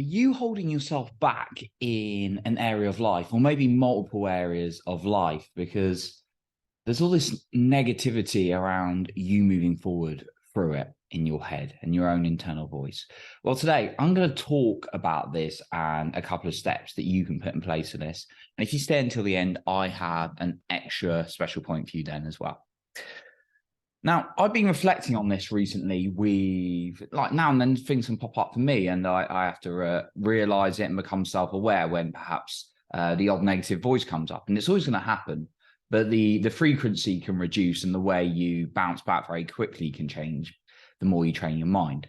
Are you holding yourself back in an area of life, or maybe multiple areas of life? Because there's all this negativity around you moving forward through it in your head and your own internal voice. Well, today I'm going to talk about this and a couple of steps that you can put in place for this. And if you stay until the end, I have an extra special point for you then as well. Now, I've been reflecting on this recently. Like now and then things can pop up for me, and I have to realize it and become self-aware when perhaps the odd negative voice comes up. And it's always going to happen, but the frequency can reduce and the way you bounce back very quickly can change the more you train your mind.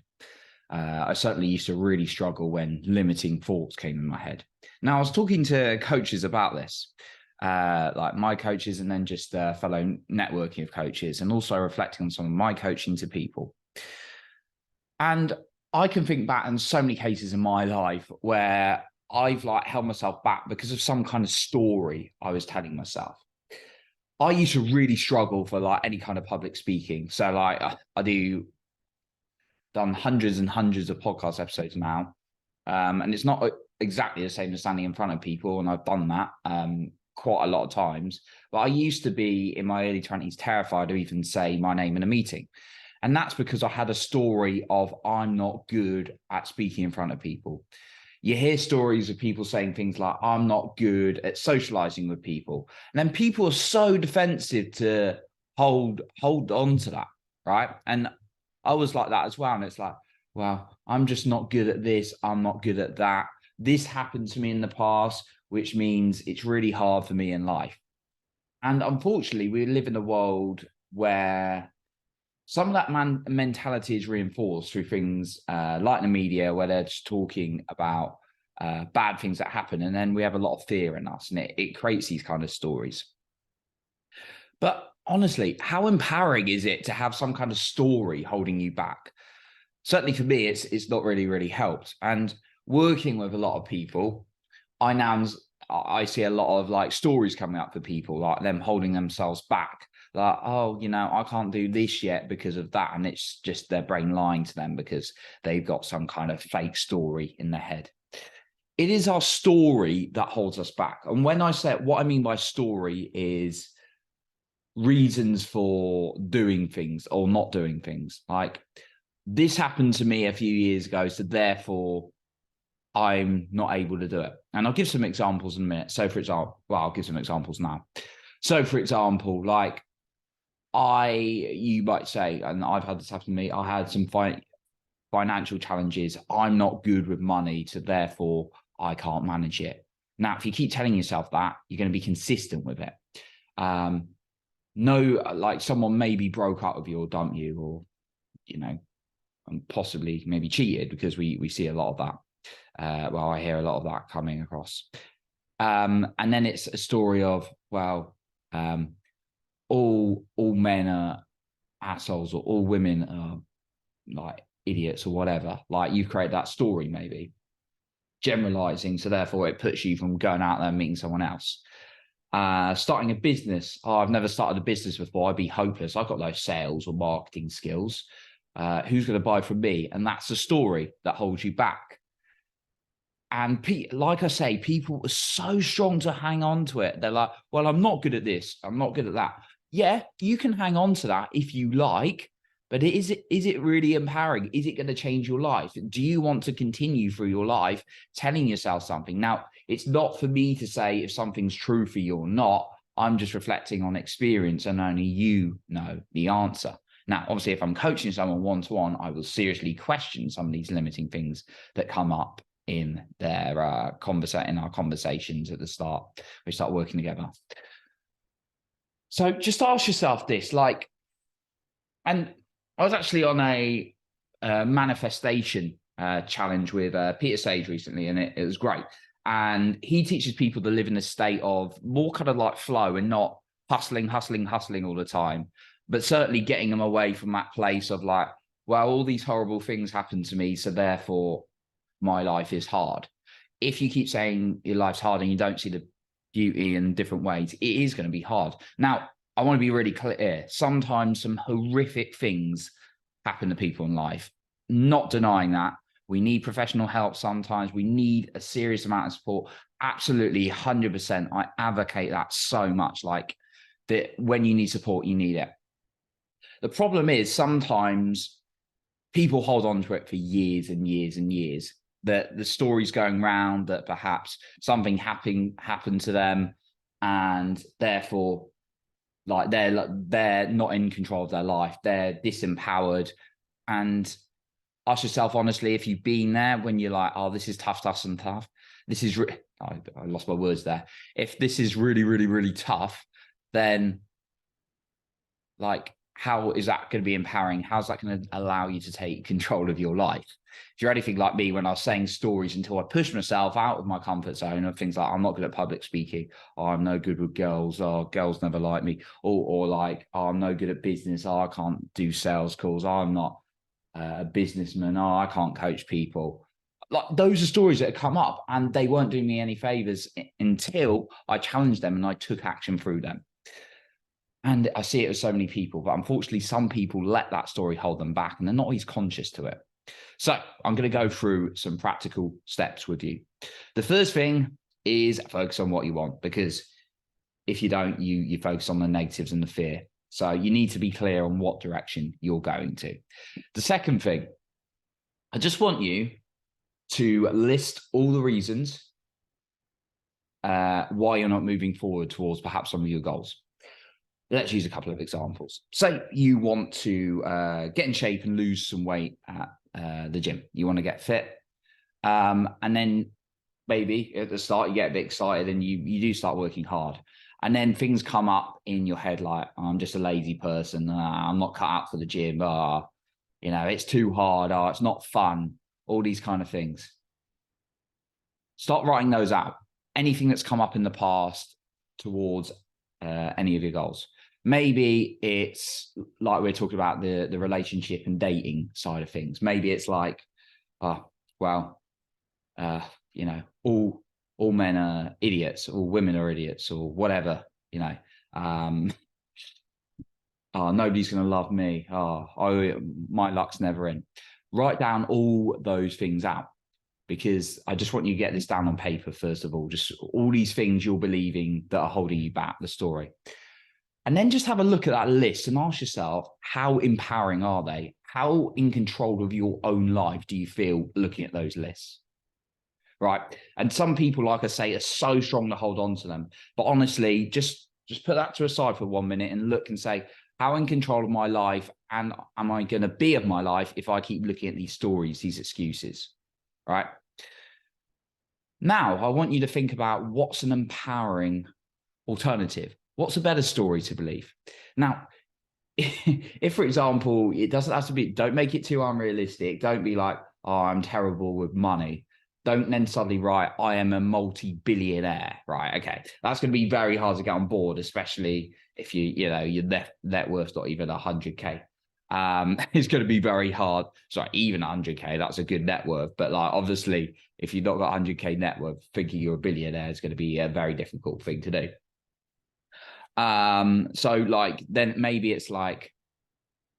I certainly used to really struggle when limiting thoughts came in my head. Now, I was talking to coaches about this. Like my coaches, and then just fellow networking of coaches, and also reflecting on some of my coaching to people. And I can think back in so many cases in my life where I've held myself back because of some kind of story I was telling myself. I used to really struggle for any kind of public speaking. So done hundreds and hundreds of podcast episodes now. And it's not exactly the same as standing in front of people. And I've done that quite a lot of times, but I used to be in my early 20s terrified to even say my name in a meeting. And that's because I had a story of I'm not good at speaking in front of people. You hear stories of people saying things like, I'm not good at socializing with people. And then people are so defensive to hold on to that, right? And I was like that as well. And it's like, well, I'm just not good at this. I'm not good at that. This happened to me in the past, which means it's really hard for me in life. And unfortunately, we live in a world where some of that mentality is reinforced through things like the media, where they're just talking about bad things that happen. And then we have a lot of fear in us, and it creates these kind of stories. But honestly, how empowering is it to have some kind of story holding you back? Certainly for me, it's not really helped. And working with a lot of people, I see a lot of stories coming up for people, like them holding themselves back. Like, oh, I can't do this yet because of that. And it's just their brain lying to them because they've got some kind of fake story in their head. It is our story that holds us back. And when I say what I mean by story is reasons for doing things or not doing things. Like this happened to me a few years ago, so therefore I'm not able to do it. And I'll give some examples in a minute. So for example, I'll give some examples now. So for example, you might say, and I've had this happen to me, I had some financial challenges. I'm not good with money, so therefore I can't manage it. Now, if you keep telling yourself that, you're going to be consistent with it. Someone maybe broke up with you or dumped you, or, and possibly maybe cheated, because we see a lot of that. I hear a lot of that coming across. And then it's a story of, all men are assholes, or all women are idiots, or whatever. You've created that story, maybe generalizing, so therefore it puts you from going out there and meeting someone else. Starting a business. I've never started a business before. I'd be hopeless. I've got no sales or marketing skills. Who's going to buy from me? And that's the story that holds you back. And like I say, people are so strong to hang on to it. They're like, well, I'm not good at this. I'm not good at that. Yeah, you can hang on to that if you like, but is it really empowering? Is it going to change your life? Do you want to continue through your life telling yourself something? Now, it's not for me to say if something's true for you or not. I'm just reflecting on experience, and only you know the answer. Now, obviously, if I'm coaching someone one-to-one, I will seriously question some of these limiting things that come up in their our conversations at the start. We start working together. So just ask yourself this, and I was actually on a manifestation challenge with Peter Sage recently, and it was great. And he teaches people to live in a state of more kind of flow, and not hustling all the time, but certainly getting them away from that place of all these horrible things happen to me, so therefore my life is hard. If you keep saying your life's hard and you don't see the beauty in different ways, it is going to be hard. Now, I want to be really clear. Sometimes some horrific things happen to people in life. Not denying that. We need professional help sometimes. We need a serious amount of support. Absolutely, 100%. I advocate that so much. Like that, when you need support, you need it. The problem is sometimes people hold on to it for years and years and years. That the story's going round that perhaps something happened to them, and therefore, like they're not in control of their life. They're disempowered. And ask yourself honestly, if you've been there when you're like, oh, this is tough, and tough. This is I lost my words there. If this is really, really, really tough, then like, how is that going to be empowering? How's that going to allow you to take control of your life? If you're anything like me, when I was saying stories until I pushed myself out of my comfort zone of things like, I'm not good at public speaking, or I'm no good with girls, or girls never like me, or like, oh, I'm no good at business, I can't do sales calls, I'm not a businessman, oh, I can't coach people. Like, those are stories that have come up, and they weren't doing me any favors until I challenged them and I took action through them. And I see it with so many people, but unfortunately, some people let that story hold them back and they're not always conscious to it. So I'm going to go through some practical steps with you. The first thing is focus on what you want, because if you don't, you focus on the negatives and the fear. So you need to be clear on what direction you're going to. The second thing, I just want you to list all the reasons why you're not moving forward towards perhaps some of your goals. Let's use a couple of examples. Say you want to get in shape and lose some weight at the gym. You want to get fit. And then maybe at the start, you get a bit excited and you do start working hard. And then things come up in your head like, oh, I'm just a lazy person. I'm not cut out for the gym. It's too hard. It's not fun. All these kind of things. Start writing those out. Anything that's come up in the past towards any of your goals. Maybe it's like we're talking about the relationship and dating side of things. Maybe it's like, all men are idiots, or women are idiots, or whatever, nobody's going to love me. My luck's never in. Write down all those things out, because I just want you to get this down on paper, first of all, just all these things you're believing that are holding you back, the story. And then just have a look at that list and ask yourself, how empowering are they? How in control of your own life do you feel looking at those lists? Right. And some people, like I say, are so strong to hold on to them. But honestly, just put that to a side for 1 minute and look and say, how in control of my life and am I going to be of my life if I keep looking at these stories, these excuses? Right. Now, I want you to think about what's an empowering alternative. What's a better story to believe? Now, if, for example, it doesn't have to be, don't make it too unrealistic. Don't be like, oh, I'm terrible with money. Don't then suddenly write, I am a multi-billionaire, right? Okay, that's going to be very hard to get on board, especially if your net worth's not even 100K. It's going to be very hard. Sorry, even 100K, that's a good net worth. But like, obviously, if you've not got 100K net worth, thinking you're a billionaire is going to be a very difficult thing to do. So like, then maybe it's like,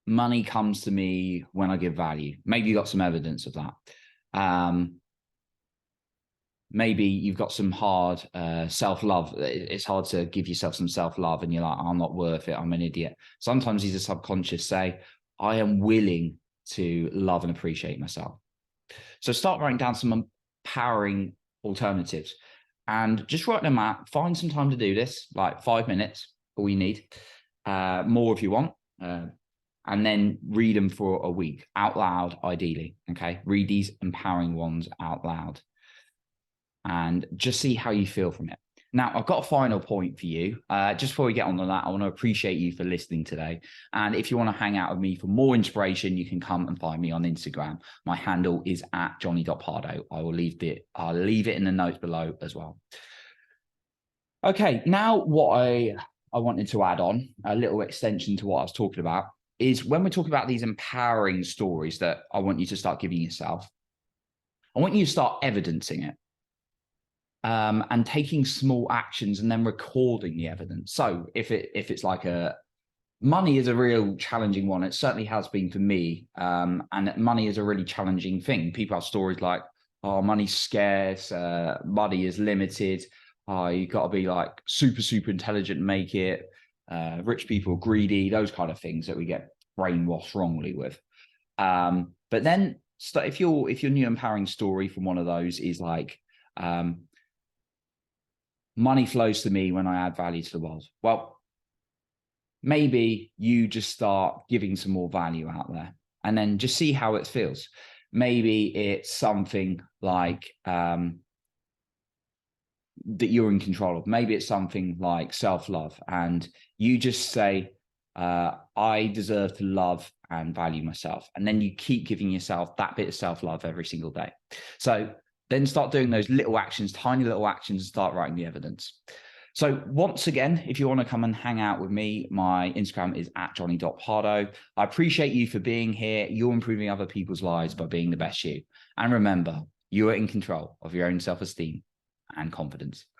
money comes to me when I give value. Maybe you got some evidence of that. Maybe you've got some hard self-love. It's hard to give yourself some self-love and you're like, I'm not worth it, I'm an idiot. Sometimes these are subconscious. Say, I am willing to love and appreciate myself. So start writing down some empowering alternatives and just write them out. Find some time to do this, like 5 minutes, all you need, more if you want. And then read them for a week out loud, ideally. Okay. Read these empowering ones out loud and just see how you feel from it. Now, I've got a final point for you. Just before we get on to that, I want to appreciate you for listening today. And if you want to hang out with me for more inspiration, you can come and find me on Instagram. My handle is @johnny.pardo. I'll leave it in the notes below as well. Okay, now what I wanted to add on, a little extension to what I was talking about, is when we're talking about these empowering stories that I want you to start giving yourself, I want you to start evidencing it. And taking small actions and then recording the evidence. So if it's like Money is a real challenging one. It certainly has been for me. And money is a really challenging thing. People have stories like, oh, money's scarce, money is limited. Oh, you got to be like super, super intelligent and make it. Rich people greedy, those kind of things that we get brainwashed wrongly with. But then if your new empowering story from one of those is like, money flows to me when I add value to the world. Well, maybe you just start giving some more value out there and then just see how it feels. Maybe it's something like that you're in control of. Maybe it's something like self-love, and you just say, I deserve to love and value myself. And then you keep giving yourself that bit of self-love every single day. So then start doing those little actions, tiny little actions, and start writing the evidence. So once again, if you want to come and hang out with me, my Instagram is @johnny.pardo. I appreciate you for being here. You're improving other people's lives by being the best you. And remember, you are in control of your own self-esteem and confidence.